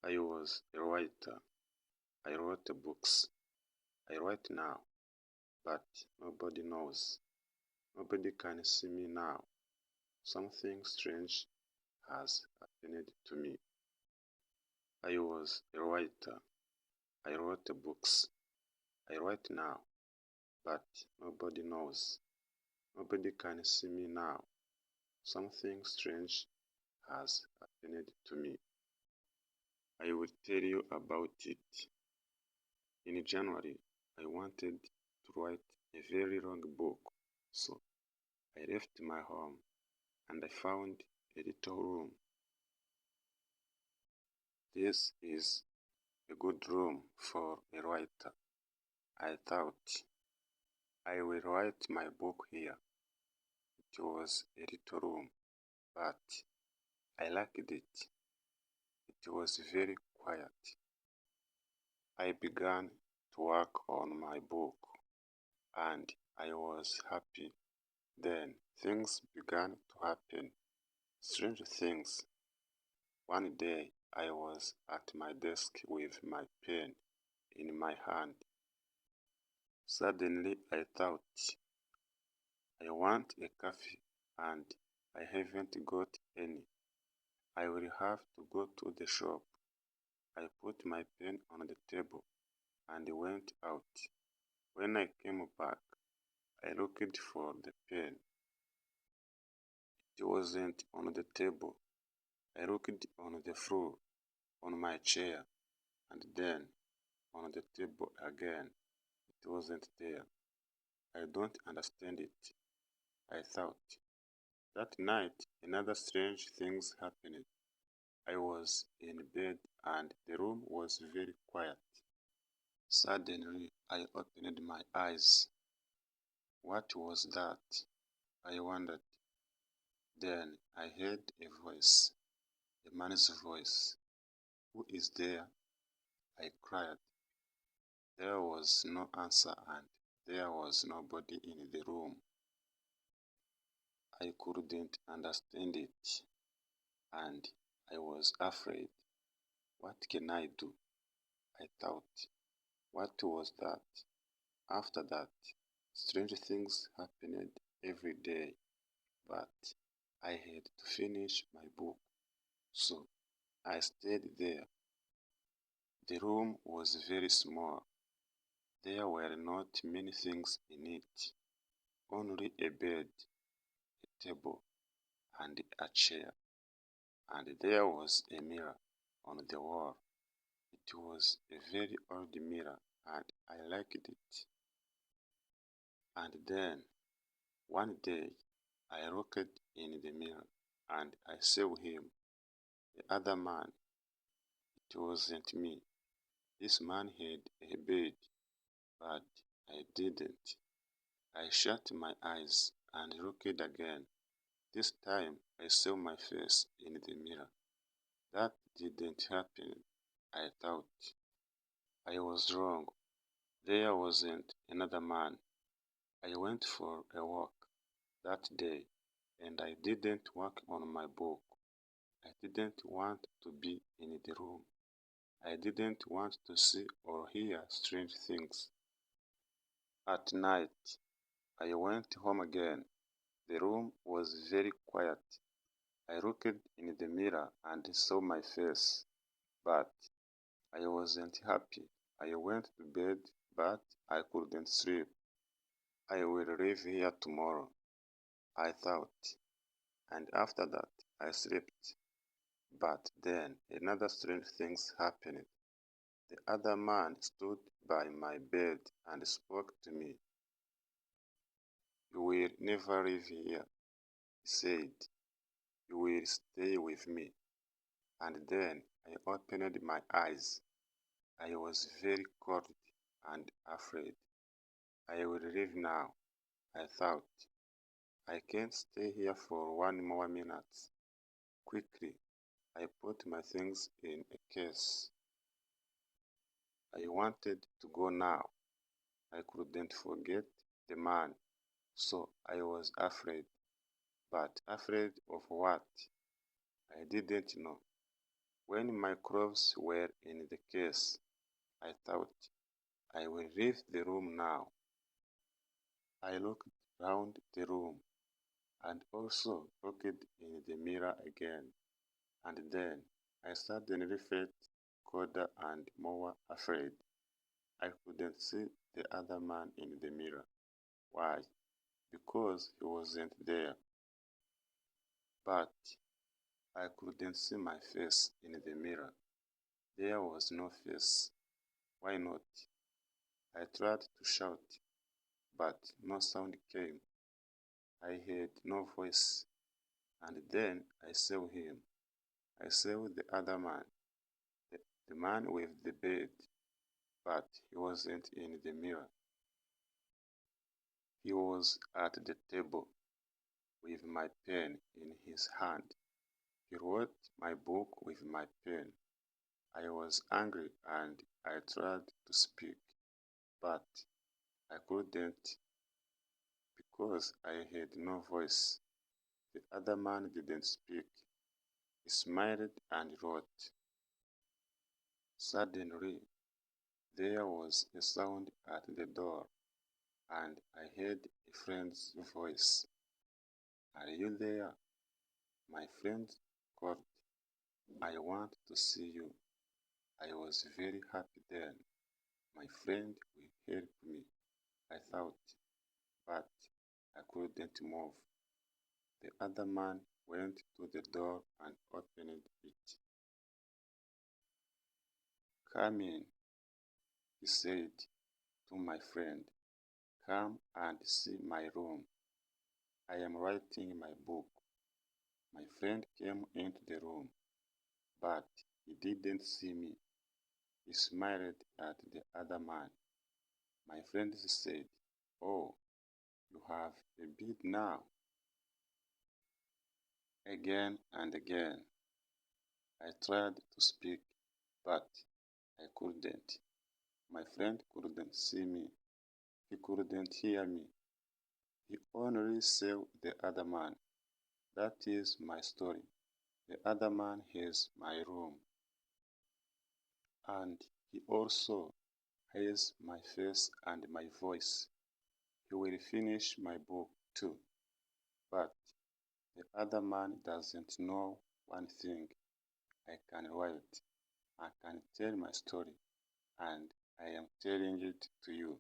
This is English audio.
I was a writer. I wrote books. I write now, but nobody knows. Nobody can see me now. Something strange has happened to me. I was a writer. I wrote books. I write now, but nobody knows. Nobody can see me now. Something strange has happened to me. I will tell you about it. In January, I wanted to write a very long book, so I left my home and I found a little room. This is a good room for a writer. I thought, I will write my book here. It was a little room, but I liked it. It was very quiet. I began to work on my book, and I was happy. Then things began to happen, strange things. One day I was at my desk with my pen in my hand. Suddenly I thought, I want a coffee and I haven't got any. I will have to go to the shop. I put my pen on the table and went out. When I came back, I looked for the pen. It wasn't on the table. I looked on the floor, on my chair, and then on the table again. It wasn't there. I don't understand it, I thought. That night, another strange thing happened. I was in bed and the room was very quiet. Suddenly, I opened my eyes. What was that? I wondered. Then I heard a voice, a man's voice. Who is there? I cried. There was no answer and there was nobody in the room. I couldn't understand it, and I was afraid. What can I do? I thought. What was that? After that, strange things happened every day, but I had to finish my book, so I stayed there. The room was very small. There were not many things in it, only a bed, a table, and a chair. And there was a mirror on the wall. It was a very old mirror and I liked it. And then, one day, I looked in the mirror and I saw him, the other man. It wasn't me. This man had a beard, but I didn't. I shut my eyes and looked again. This time I saw my face in the mirror. That didn't happen, I thought. I was wrong. There wasn't another man. I went for a walk that day, and I didn't work on my book. I didn't want to be in the room. I didn't want to see or hear strange things. At night, I went home again. The room was very quiet. I looked in the mirror and saw my face, but I wasn't happy. I went to bed, but I couldn't sleep. I will leave here tomorrow, I thought, and after that I slept. But then another strange thing happened. The other man stood by my bed and spoke to me. You will never leave here, he said. You will stay with me. And then I opened my eyes. I was very cold and afraid. I will leave now, I thought. I can't stay here for 1 more minute. Quickly, I put my things in a case. I wanted to go now. I couldn't forget the man, so I was afraid. But afraid of what? I didn't know. When my clothes were in the case, I thought, I will leave the room now. I looked round the room and also looked in the mirror again, and then I suddenly felt colder and more afraid. I couldn't see the other man in the mirror. Why? Because he wasn't there. But I couldn't see my face in the mirror. There was no face. Why not? I tried to shout, but no sound came. I heard no voice, and then I saw him. I saw the other man, the man with the beard, but he wasn't in the mirror. He was at the table with my pen in his hand. He wrote my book with my pen. I was angry and I tried to speak, but I couldn't because I had no voice. The other man didn't speak. He smiled and wrote. Suddenly, there was a sound at the door, and I heard a friend's voice. Are you there? My friend called. I want to see you. I was very happy then. My friend will help me, I thought, but I couldn't move. The other man went to the door and opened it. Come in, he said to my friend. Come and see my room. I am writing my book. My friend came into the room, but he didn't see me. He smiled at the other man. My friend said, Oh, you have a beard now. Again and again, I tried to speak, but I couldn't. My friend couldn't see me. He couldn't hear me. He only saw the other man. That is my story. The other man has my room. And he also has my face and my voice. He will finish my book too. But the other man doesn't know one thing. I can write. I can tell my story. And I am telling it to you.